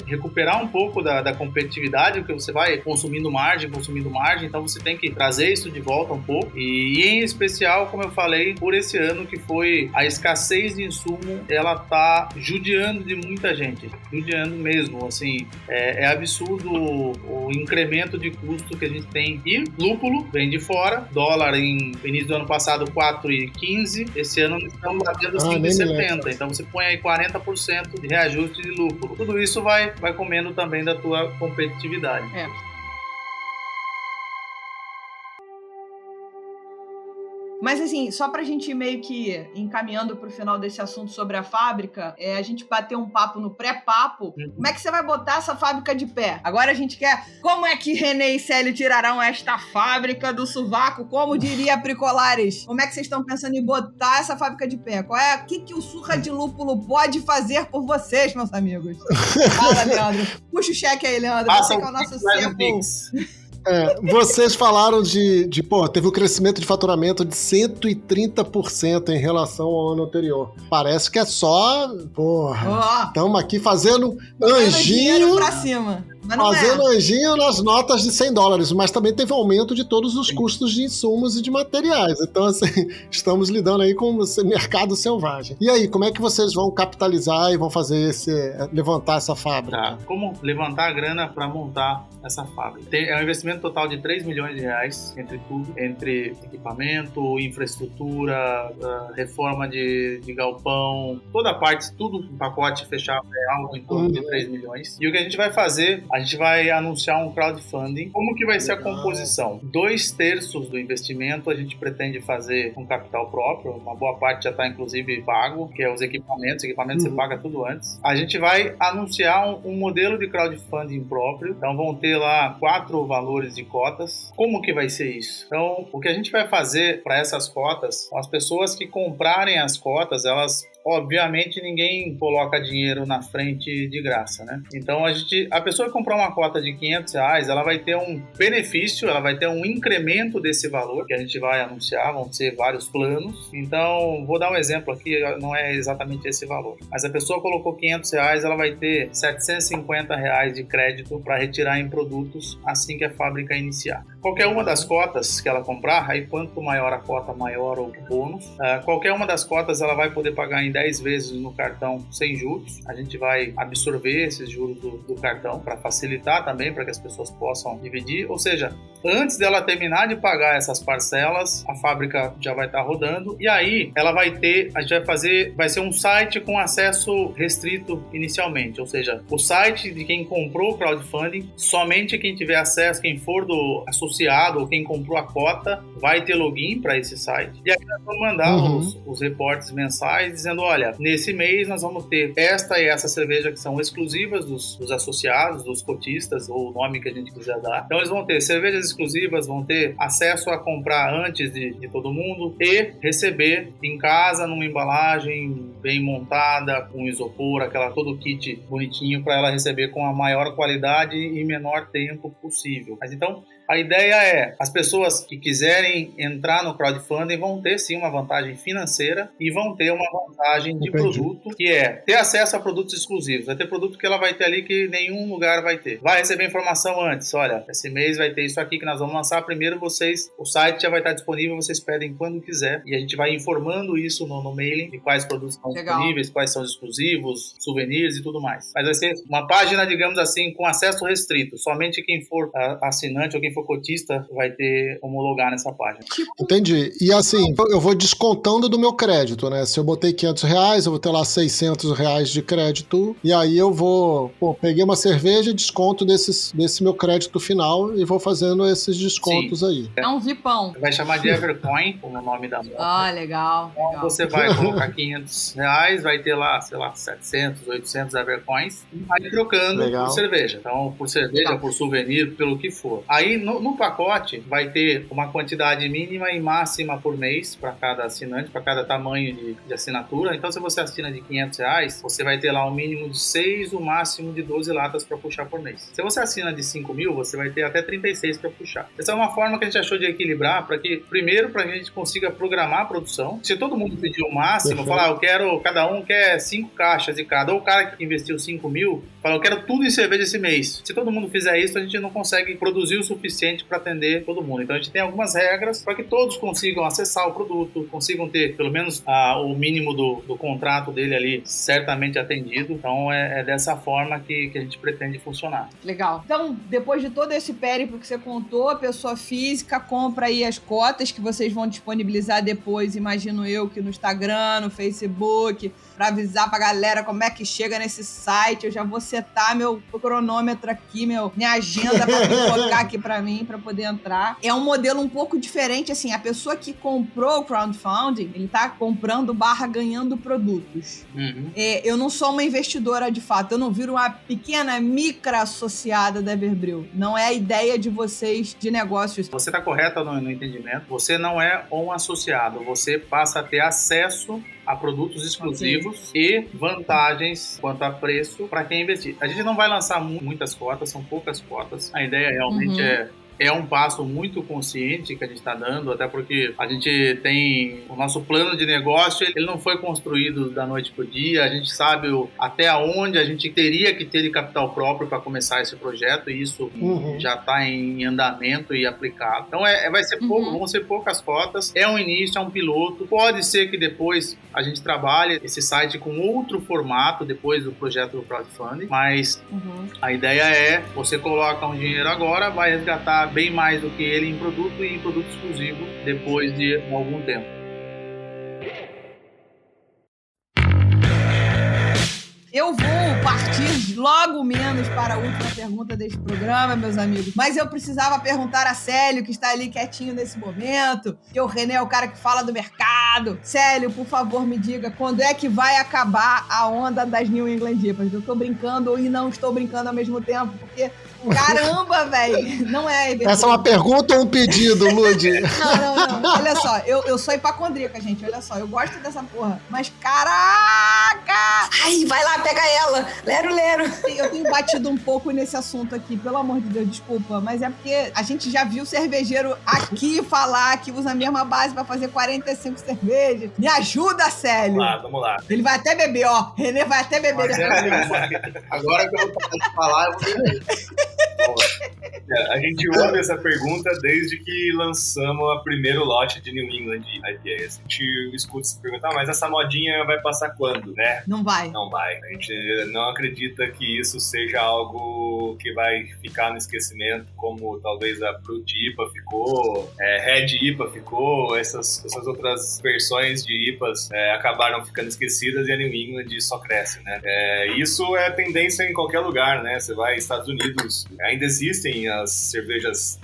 Speaker 3: recuperar um pouco da competitividade, porque você vai consumindo margem, então você tem que trazer isso de volta um pouco. E em especial, como eu falei, por esse ano que foi a escassez de insumo, ela tá judiando de muita gente. Judiando mesmo, assim, é absurdo o incremento de custo que a gente tem. E lúpulo vem de fora, dólar em início do ano passado 4,15, esse ano estamos batendo 5,70, então você põe aí 40% de reajuste de lúpulo. Tudo isso vai comendo também da tua competitividade.
Speaker 2: Mas assim, só pra gente ir meio que encaminhando pro final desse assunto sobre a fábrica, a gente bater um papo no pré-papo. Como é que você vai botar essa fábrica de pé? Agora a gente quer... Como é que René e Célio tirarão esta fábrica do sovaco? Como diria Bricolares? Como é que vocês estão pensando em botar essa fábrica de pé? O que o Surra de Lúpulo pode fazer por vocês, meus amigos? Fala, Leandro. Puxa o cheque aí, Leandro. Você que é o nosso CFO.
Speaker 4: Vocês falaram teve um crescimento de faturamento de 130% em relação ao ano anterior. Parece que é só, estamos aqui fazendo anjinho
Speaker 2: pra cima. Mas não
Speaker 4: fazendo anjinho nas notas de $100, mas também teve aumento de todos os custos de insumos e de materiais. Então, assim, estamos lidando aí com esse mercado selvagem. E aí, como é que vocês vão capitalizar e vão fazer levantar essa fábrica?
Speaker 3: Tá. Como levantar a grana para montar essa fábrica? É um investimento total de R$3 milhões entre tudo, entre equipamento, infraestrutura, reforma de galpão, toda a parte, tudo um pacote fechado é algo em torno de 3 milhões. E o que a gente vai fazer? A gente vai anunciar um crowdfunding. Como que vai ser a composição? 2/3 do investimento a gente pretende fazer com capital próprio, uma boa parte já está inclusive pago, que é os equipamentos. Você paga tudo antes. A gente vai anunciar um modelo de crowdfunding próprio, então vão ter lá 4 valores de cotas. Como que vai ser isso? Então, o que a gente vai fazer para essas cotas, as pessoas que comprarem as cotas, elas obviamente ninguém coloca dinheiro na frente de graça, né? Então a pessoa que comprar uma cota de R$500, ela vai ter um benefício, ela vai ter um incremento desse valor que a gente vai anunciar, vão ser vários planos. Então, vou dar um exemplo aqui, não é exatamente esse valor, mas a pessoa colocou R$500, ela vai ter R$750 de crédito para retirar em produtos assim que a fábrica iniciar. Qualquer uma das cotas que ela comprar, aí quanto maior a cota, maior o bônus. Qualquer uma das cotas ela vai poder pagar em 10 vezes no cartão sem juros. A gente vai absorver esses juros do cartão para facilitar também, para que as pessoas possam dividir. Ou seja, antes dela terminar de pagar essas parcelas, a fábrica já vai estar rodando. E aí ela vai ter, a gente vai ser um site com acesso restrito inicialmente. Ou seja, o site de quem comprou o crowdfunding, somente quem tiver acesso, quem for do associado ou quem comprou a cota, vai ter login para esse site. E aí nós vamos mandar os reportes mensais dizendo, olha, nesse mês nós vamos ter esta e essa cerveja que são exclusivas dos associados, dos cotistas, ou o nome que a gente quiser dar. Então eles vão ter cervejas exclusivas, vão ter acesso a comprar antes de todo mundo e receber em casa, numa embalagem bem montada, com isopor, todo o kit bonitinho para ela receber com a maior qualidade e menor tempo possível. Mas então, a ideia é, as pessoas que quiserem entrar no crowdfunding vão ter sim uma vantagem financeira e vão ter uma vantagem de produto, que é ter acesso a produtos exclusivos. Vai ter produto que ela vai ter ali que nenhum lugar vai ter. Vai receber informação antes, olha, esse mês vai ter isso aqui que nós vamos lançar. Primeiro o site já vai estar disponível, vocês pedem quando quiser e a gente vai informando isso no mailing de quais produtos estão disponíveis, quais são os exclusivos, souvenirs e tudo mais. Mas vai ser uma página, digamos assim, com acesso restrito. Somente quem for assinante ou quem for cotista vai ter como logar nessa página.
Speaker 4: Entendi. E assim, eu vou descontando do meu crédito, né? Se eu botei R$500, eu vou ter lá R$600 de crédito e aí eu vou, peguei uma cerveja, desconto desse meu crédito final e vou fazendo esses descontos aí.
Speaker 2: É um vipão.
Speaker 3: Vai chamar de Evercoin, como o nome da moda.
Speaker 2: Ah, legal.
Speaker 3: Então você vai colocar R$500, vai ter lá, sei lá, 700, 800 Evercoins e vai trocando por cerveja. Então, por cerveja, por souvenir, pelo que for. Aí, no pacote, vai ter uma quantidade mínima e máxima por mês para cada assinante, para cada tamanho de assinatura. Então, se você assina de R$500, você vai ter lá um mínimo de 6, o máximo de 12 latas para puxar por mês. Se você assina de 5.000, você vai ter até 36 para puxar. Essa é uma forma que a gente achou de equilibrar para que, primeiro, para que a gente consiga programar a produção. Se todo mundo pedir o máximo, falar, cada um quer 5 caixas de cada, ou o cara que investiu 5.000, fala, eu quero tudo em cerveja esse mês. Se todo mundo fizer isso, a gente não consegue produzir o suficiente para atender todo mundo. Então a gente tem algumas regras para que todos consigam acessar o produto, consigam ter pelo menos o mínimo do contrato dele ali certamente atendido. Então é dessa forma que a gente pretende funcionar.
Speaker 2: Legal. Então, depois de todo esse périplo que você contou, a pessoa física compra aí as cotas que vocês vão disponibilizar depois, imagino eu, que no Instagram, no Facebook, para avisar pra galera como é que chega nesse site. Eu já vou setar meu cronômetro aqui, minha agenda pra colocar aqui pra mim, pra poder entrar. É um modelo um pouco diferente, assim, a pessoa que comprou o crowdfunding, ele tá comprando / ganhando produtos. Eu não sou uma investidora de fato, eu não viro uma pequena micro associada da Everbril. Não é a ideia de vocês de negócios.
Speaker 3: Você tá correta no entendimento, você não é um associado, você passa a ter acesso a produtos exclusivos e vantagens quanto a preço para quem investir. A gente não vai lançar muitas cotas, são poucas cotas. A ideia realmente é um passo muito consciente que a gente está dando, até porque a gente tem o nosso plano de negócio, ele não foi construído da noite para o dia, a gente sabe até onde a gente teria que ter de capital próprio para começar esse projeto, e isso já está em andamento e aplicado. Então vai ser pouco, vão ser poucas cotas, é um início, é um piloto, pode ser que depois a gente trabalhe esse site com outro formato depois do projeto do crowdfunding, mas a ideia é, você coloca um dinheiro agora, vai resgatar bem mais do que ele em produto e em produto exclusivo depois de algum tempo.
Speaker 2: Eu vou partir logo menos para a última pergunta deste programa, meus amigos. Mas eu precisava perguntar a Célio, que está ali quietinho nesse momento, que o René é o cara que fala do mercado. Célio, por favor, me diga, quando é que vai acabar a onda das New England IPAs? Eu estou brincando e não estou brincando ao mesmo tempo, porque... Caramba, velho! Não é...
Speaker 4: Essa é uma pergunta ou um pedido, Lud?
Speaker 2: Não. Olha só, eu sou hipacondríaca, gente. Olha só, eu gosto dessa porra. Mas, caraca!
Speaker 8: Ai, vai lá, pega ela! Lero.
Speaker 2: Eu tenho batido um pouco nesse assunto aqui, pelo amor de Deus, desculpa. Mas é porque a gente já viu cervejeiro aqui falar que usa a mesma base pra fazer 45 cervejas. Me ajuda, Célio!
Speaker 6: Vamos lá.
Speaker 2: Ele vai até beber, ó. René vai até beber.
Speaker 3: Agora que eu vou parar de falar, eu vou beber.
Speaker 6: A gente ouve essa pergunta desde que lançamos o primeiro lote de New England IPAs. A gente escuta se perguntar, mas essa modinha vai passar quando, né?
Speaker 2: Não vai.
Speaker 6: Não vai. A gente não acredita que isso seja algo que vai ficar no esquecimento, como talvez a Brut IPA ficou, Red IPA ficou, essas outras versões de IPAs acabaram ficando esquecidas, e a New England só cresce, né? Isso é tendência em qualquer lugar, né? Você vai aos Estados Unidos, ainda existem as cervejas,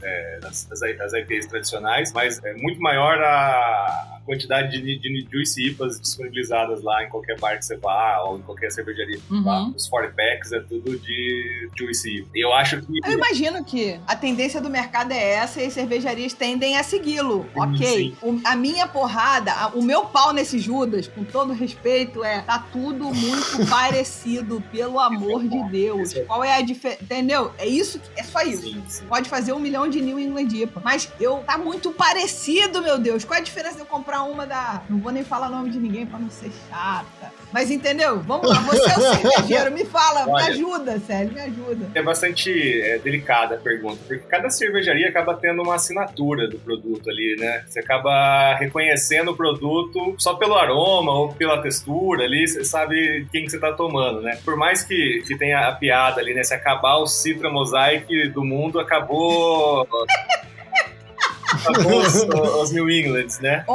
Speaker 6: as IPAs tradicionais, mas é muito maior a quantidade de Juicy IPAs disponibilizadas lá em qualquer bar que você vá, ou em qualquer cervejaria. Tá? Os 40 packs é tudo de Juicy IPA. Eu acho que...
Speaker 2: Eu imagino que a tendência do mercado é essa, e as cervejarias tendem a segui-lo. Ok. A minha porrada, o meu pau nesse Judas, com todo respeito, tá tudo muito parecido, pelo amor de Deus. Qual é a diferença? Entendeu? É isso, é só isso.
Speaker 6: Sim.
Speaker 2: Pode fazer 1 milhão de New England IPA. Mas tá muito parecido, meu Deus. Qual é a diferença de eu comprar uma da... Não vou nem falar o nome de ninguém pra não ser chata. Mas entendeu? Vamos lá, você é o cervejeiro, me fala, me ajuda, Célio, me ajuda.
Speaker 6: É bastante delicada a pergunta, porque cada cervejaria acaba tendo uma assinatura do produto ali, né? Você acaba reconhecendo o produto só pelo aroma ou pela textura ali, você sabe quem que você tá tomando, né? Por mais que tenha a piada ali, né? Se acabar o Citra Mosaic do mundo, acabou os New Englands, né?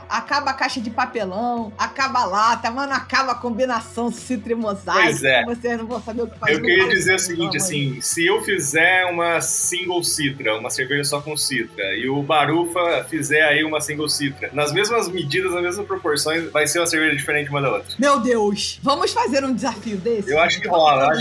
Speaker 2: Acaba a caixa de papelão, acaba a lata, mano, acaba a combinação Citra e Mosaic.
Speaker 6: Pois é.
Speaker 2: Vocês não vão saber o que fazer.
Speaker 6: Eu queria dizer o seguinte, assim, se eu fizer uma single Citra, uma cerveja só com Citra, e o Barufa fizer aí uma single Citra, nas mesmas medidas, nas mesmas proporções, vai ser uma cerveja diferente uma da outra.
Speaker 2: Meu Deus! Vamos fazer um desafio desse?
Speaker 6: Eu acho que rola,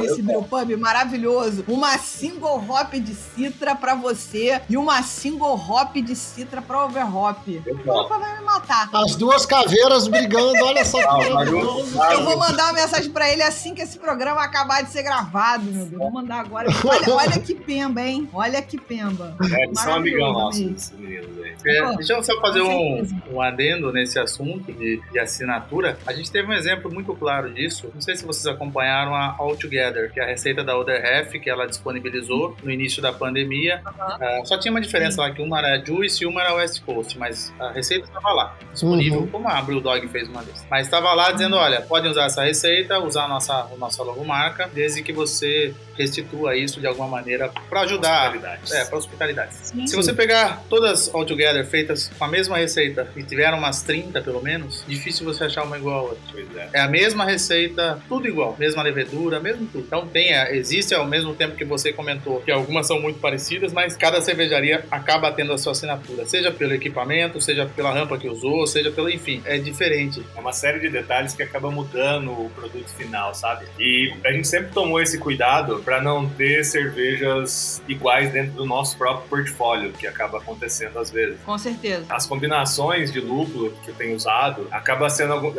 Speaker 2: Esse brewpub maravilhoso. Uma single hop de Citra pra você e uma single hop de Citra pra overhop. O Barufa vai me matar.
Speaker 4: As duas caveiras brigando, olha só.
Speaker 2: Eu vou mandar uma mensagem pra ele assim que esse programa acabar de ser gravado, meu Deus. Vou mandar agora. Olha que pemba, hein? Olha que pemba.
Speaker 6: Eles são amigão nosso, esses meninos aí.
Speaker 3: Deixa eu só fazer um adendo nesse assunto de assinatura. A gente teve um exemplo muito claro disso. Não sei se vocês acompanharam a All Together, que é a receita da Other Half, que ela disponibilizou no início da pandemia. Só tinha uma diferença lá, que uma era Juice e uma era West Coast, mas a receita estava lá, disponível, como a Brewdog fez uma vez. Mas estava lá dizendo, olha, podem usar essa receita, usar a nossa logomarca, desde que você restitua isso de alguma maneira para ajudar. Para hospitalidade. Se você pegar todas All Together feitas com a mesma receita e tiveram umas 30 pelo menos, difícil você achar uma igual a outra. É a mesma receita, tudo igual, mesma levedura, mesmo tudo. Então existe ao mesmo tempo que você comentou que algumas são muito parecidas, mas cada cervejaria acaba tendo a sua assinatura, seja pelo equipamento, seja pela rampa que usou, seja pelo, enfim, é diferente.
Speaker 6: É uma série de detalhes que acaba mudando o produto final, sabe? E a gente sempre tomou esse cuidado para não ter cervejas iguais dentro do nosso próprio portfólio, que acaba acontecendo às vezes.
Speaker 2: Com certeza.
Speaker 6: As combinações de lúpulo que eu tenho usado, acaba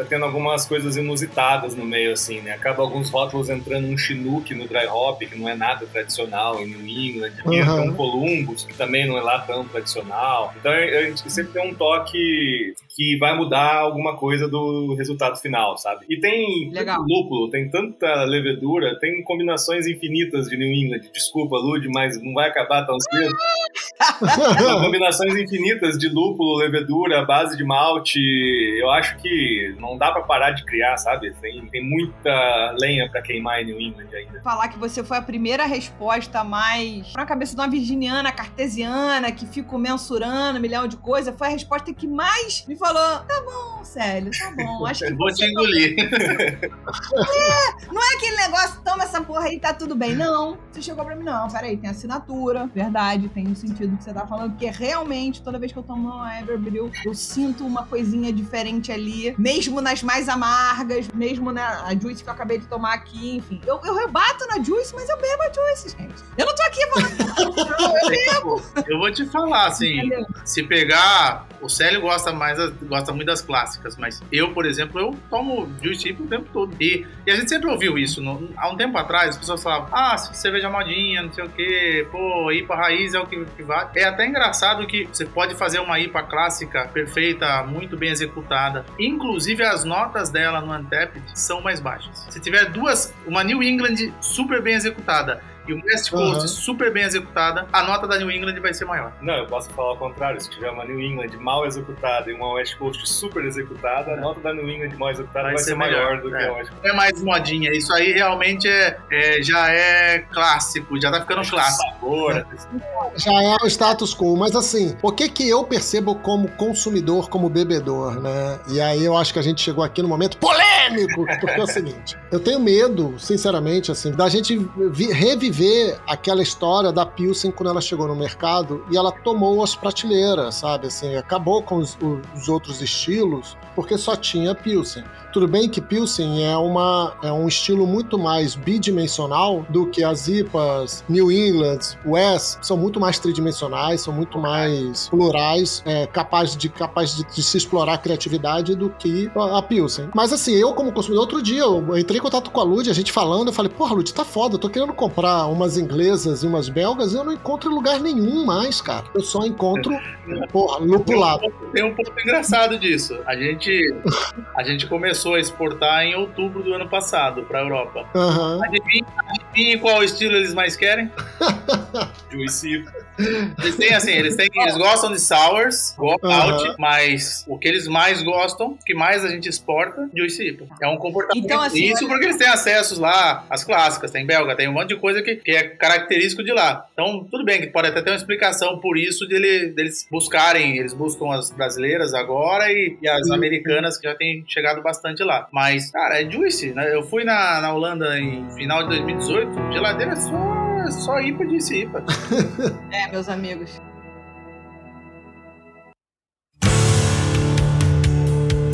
Speaker 6: tendo algumas coisas inusitadas no meio, assim, né? Acaba alguns rótulos entrando um Chinook no dry hop, que não é nada tradicional em New England. E um Columbus, que também não é lá tão tradicional. Então a gente sempre tem um toque que vai mudar alguma coisa do resultado final, sabe? E tem tanto lúpulo, tem tanta levedura, tem combinações infinitas de New England. Desculpa, Lud, mas não vai acabar tão cedo. São combinações infinitas de lúpulo, levedura, base de malte. Eu acho que não dá pra parar de criar, sabe? Tem muita lenha pra queimar em New England ainda.
Speaker 2: Falar que você foi a primeira resposta mais pra cabeça de uma virginiana, cartesiana, que fico mensurando um milhão de coisas, foi a resposta que mais me falou, tá bom, Célio, tá bom. Acho que
Speaker 3: vou te engolir.
Speaker 2: Não é aquele negócio, toma essa porra aí, tá tudo bem. Não, você chegou pra mim, não, peraí, tem assinatura, verdade, tem o sentido que você tá falando, porque realmente, toda vez que eu tomo uma Everbrewing, eu sinto uma coisinha diferente ali, mesmo nas mais amargas, mesmo na Juice que eu acabei de tomar aqui, enfim. Eu rebato na Juice, mas eu bebo a Juice, gente. Eu não tô aqui falando, eu bebo.
Speaker 3: Eu vou te falar, assim, entendeu? Se pegar, o Célio gosta muito das clássicas, mas eu, por exemplo, eu tomo Juice IPA o tempo todo. E a gente sempre ouviu isso. Há um tempo atrás, as pessoas falavam, cerveja modinha, não sei o quê, pô, IPA raiz é o que vale. É até engraçado que você pode fazer uma IPA clássica perfeita, muito bem executada. Inclusive, as notas dela no Untappd são mais baixas. Se tiver uma New England super bem executada e o West Coast super bem executada, a nota da New England vai ser maior.
Speaker 6: Não, eu posso falar ao contrário. Se tiver uma New England mal executada e uma West Coast super executada, a nota da New England mal executada vai ser maior do que a West Coast.
Speaker 3: É mais modinha. Isso aí realmente já é clássico, já tá ficando clássico.
Speaker 4: Já é o status quo. Mas assim, o que eu percebo como consumidor, como bebedor, né? E aí eu acho que a gente chegou aqui no momento polêmico, porque é o seguinte, eu tenho medo, sinceramente, assim, da gente reviver aquela história da Pilsen quando ela chegou no mercado e ela tomou as prateleiras, sabe? Assim, acabou com os outros estilos porque só tinha Pilsen. Tudo bem que Pilsen é um estilo muito mais bidimensional do que as IPAs New England, West, são muito mais tridimensionais, são muito mais plurais, capaz de se explorar a criatividade do que a Pilsen. Mas assim, eu como consumidor, outro dia eu entrei em contato com a Lud, a gente falando, eu falei, porra, Lud, tá foda, eu tô querendo comprar umas inglesas e umas belgas e eu não encontro em lugar nenhum mais, cara. Eu só encontro, lupulado.
Speaker 3: Tem um ponto engraçado disso. A gente começou a exportar em outubro do ano passado pra Europa. Adivinha qual estilo eles mais querem?
Speaker 6: Juicy.
Speaker 3: Eles gostam de sours, out, mas o que eles mais gostam, o que mais a gente exporta, Juicy IPA. É um comportamento.
Speaker 2: Então, assim,
Speaker 3: isso porque eles têm acessos lá às clássicas, tem belga, tem um monte de coisa que é característico de lá. Então, tudo bem que pode até ter uma explicação por isso deles buscarem, eles buscam as brasileiras agora e as americanas que já têm chegado bastante lá. Mas, cara, é Juicy, né? Eu fui na Holanda em final de 2018, geladeira só IPA de IPA.
Speaker 2: Meus amigos.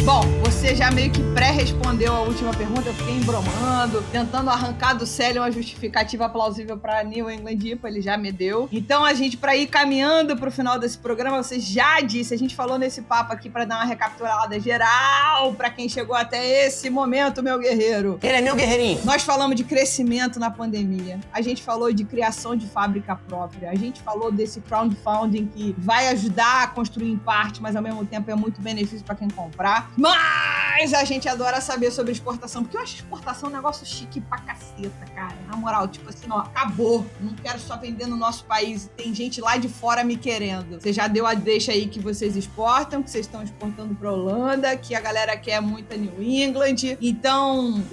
Speaker 2: Bom, você já meio que pré-respondeu a última pergunta, eu fiquei embromando, tentando arrancar do Célio uma justificativa plausível para New England IPA, ele já me deu. Então a gente, para ir caminhando pro final desse programa, você já disse, a gente falou nesse papo aqui para dar uma recapitulada geral para quem chegou até esse momento, meu guerreiro.
Speaker 7: Ele é meu guerreirinho.
Speaker 2: Nós falamos de crescimento na pandemia, a gente falou de criação de fábrica própria, a gente falou desse crowdfunding que vai ajudar a construir em parte, mas ao mesmo tempo é muito benefício para quem comprar. Mas a gente adora saber sobre exportação, porque eu acho exportação um negócio chique pra caceta, cara. Na moral, tipo assim, ó, acabou. Não quero só vender no nosso país. Tem gente lá de fora me querendo. Você já deu a deixa aí que vocês exportam, que vocês estão exportando pra Holanda, que a galera quer muito a New England. Então,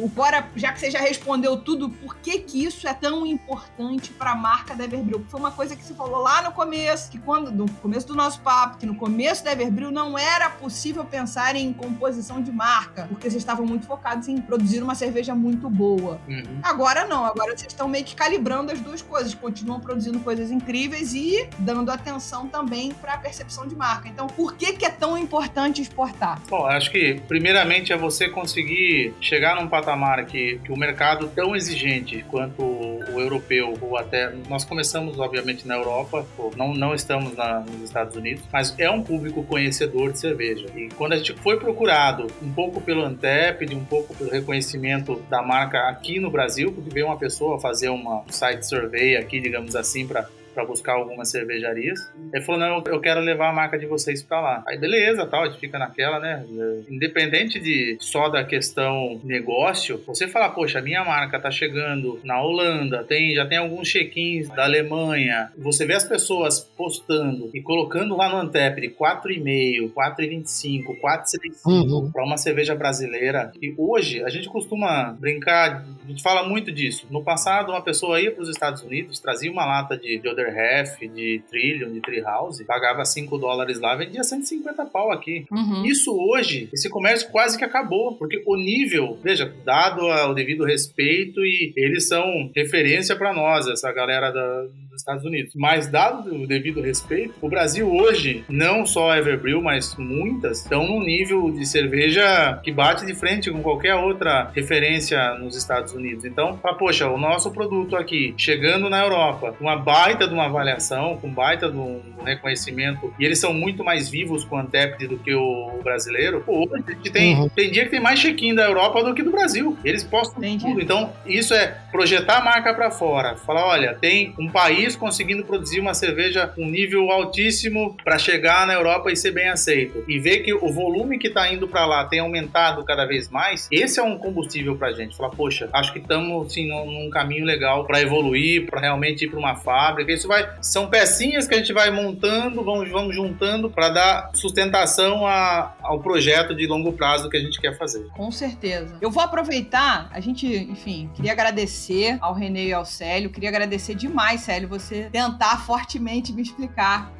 Speaker 2: já que você já respondeu tudo, por que isso é tão importante pra marca da Everbrewing? Foi uma coisa que você falou lá no começo, que no começo do nosso papo, que no começo da Everbrewing não era possível pensar em composição de marca, porque vocês estavam muito focados em produzir uma cerveja muito boa. Agora não, agora vocês estão meio que calibrando as duas coisas, continuam produzindo coisas incríveis e dando atenção também para a percepção de marca. Então, por que é tão importante exportar?
Speaker 3: Bom, acho que primeiramente é você conseguir chegar num patamar que o mercado tão exigente quanto o o europeu, ou até... Nós começamos, obviamente, na Europa, não estamos nos Estados Unidos, mas é um público conhecedor de cerveja. E quando a gente foi procurado, um pouco pelo Untappd, um pouco pelo reconhecimento da marca aqui no Brasil, porque veio uma pessoa fazer um site survey aqui, digamos assim, para buscar algumas cervejarias. Ele falou, não, eu quero levar a marca de vocês para lá. Aí beleza, tal, a gente fica naquela, né? Independente só da questão negócio, você fala, poxa, a minha marca tá chegando na Holanda, já tem alguns check-ins da Alemanha, você vê as pessoas postando e colocando lá no Untappd 4,5, 4,25, 4,75 para uma cerveja brasileira. E hoje, a gente costuma brincar, a gente fala muito disso. No passado, uma pessoa ia para os Estados Unidos, trazia uma lata de Other Half, de Trillium, de Treehouse, pagava $5 lá, vendia 150 pau aqui. Isso hoje, esse comércio quase que acabou, porque o nível, veja, dado o devido respeito, e eles são referência para nós, essa galera dos Estados Unidos, mas dado o devido respeito, o Brasil hoje, não só a Everbrewing, mas muitas, estão num nível de cerveja que bate de frente com qualquer outra referência nos Estados Unidos. Então, poxa, o nosso produto aqui, chegando na Europa, uma baita de uma avaliação, com baita de um reconhecimento, e eles são muito mais vivos com o Untappd do que o brasileiro. Pô, a gente tem dia que tem mais check-in da Europa do que do Brasil. Eles postam tudo. Então, isso é projetar a marca para fora. Falar, olha, tem um país conseguindo produzir uma cerveja com nível altíssimo para chegar na Europa e ser bem aceito. E ver que o volume que está indo para lá tem aumentado cada vez mais. Esse é um combustível pra gente. Falar, poxa, acho que estamos assim, num caminho legal para evoluir, para realmente ir para uma fábrica. Isso são pecinhas que a gente vai montando, vamos juntando para dar sustentação ao projeto de longo prazo que a gente quer fazer.
Speaker 2: Com certeza. Eu vou aproveitar, a gente, enfim, queria agradecer ao René e ao Célio, queria agradecer demais, Célio, você tentar fortemente me explicar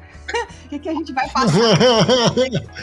Speaker 2: o que a gente vai passar.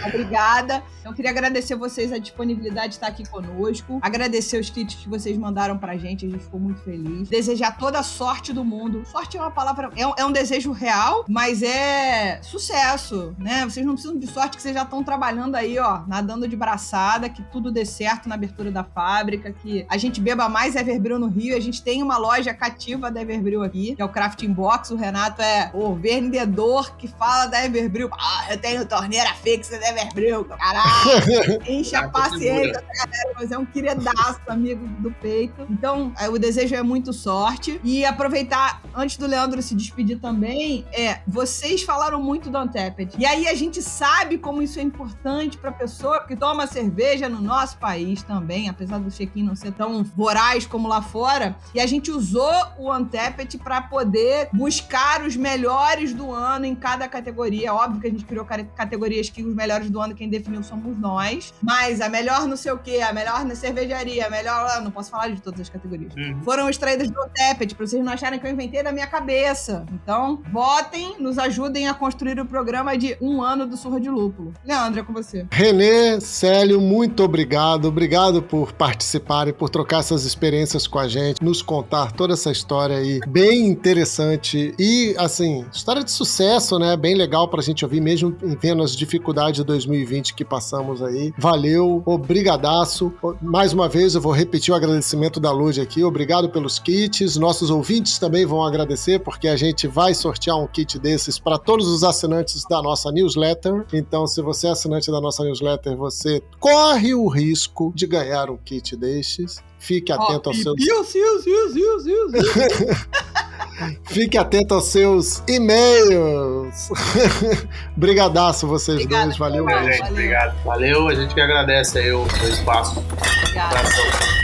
Speaker 2: Obrigada. Eu queria agradecer vocês a disponibilidade de estar aqui conosco. Agradecer os kits que vocês mandaram pra gente. A gente ficou muito feliz. Desejar toda a sorte do mundo. Sorte é uma palavra... É um desejo real, mas é sucesso, né? Vocês não precisam de sorte, que vocês já estão trabalhando aí, ó, nadando de braçada, que tudo dê certo na abertura da fábrica, que a gente beba mais Everbrew no Rio. A gente tem uma loja cativa da Everbrew aqui, que é o Crafting Box. O Renato é o vendedor que fala da Everbrew. Eu tenho torneira fixa da Everbrew, caralho. Enche a paciência, galera, mas é um queridaço, amigo do peito. Então, o desejo é muito sorte. E aproveitar, antes do Leandro se despedir também, vocês falaram muito do Untappd. E aí a gente sabe como isso é importante pra pessoa que toma cerveja no nosso país também, apesar do check-in não ser tão voraz como lá fora. E a gente usou o Untappd pra poder buscar os melhores do ano em cada categoria. Óbvio que a gente criou categorias que os melhores do ano quem definiu somos nós, mas a melhor não sei o que, a melhor na cervejaria, a melhor... Não posso falar de todas as categorias. Foram extraídas do Untappd, pra vocês não acharem que eu inventei da minha cabeça. Então, votem, nos ajudem a construir o programa de 1 ano do Surra de Lúpulo. Leandro, é com você.
Speaker 4: René, Célio, muito obrigado. Obrigado por participarem, por trocar essas experiências com a gente, nos contar toda essa história aí, bem interessante e, assim, história de sucesso, né? Bem legal pra gente ouvir, mesmo vendo as dificuldades de 2020 que passamos aí. Valeu, obrigadaço. Mais uma vez eu vou repetir o agradecimento da Lud aqui. Obrigado pelos kits. Nossos ouvintes também vão agradecer, porque a gente vai sortear um kit desses para todos os assinantes da nossa newsletter. Então, se você é assinante da nossa newsletter, você corre o risco de ganhar um kit destes. Fique atento aos seus... Fique atento aos seus e-mails. Brigadaço vocês dois. Valeu,
Speaker 3: gente. Obrigado. Valeu, a gente que agradece aí o espaço.
Speaker 2: Obrigado.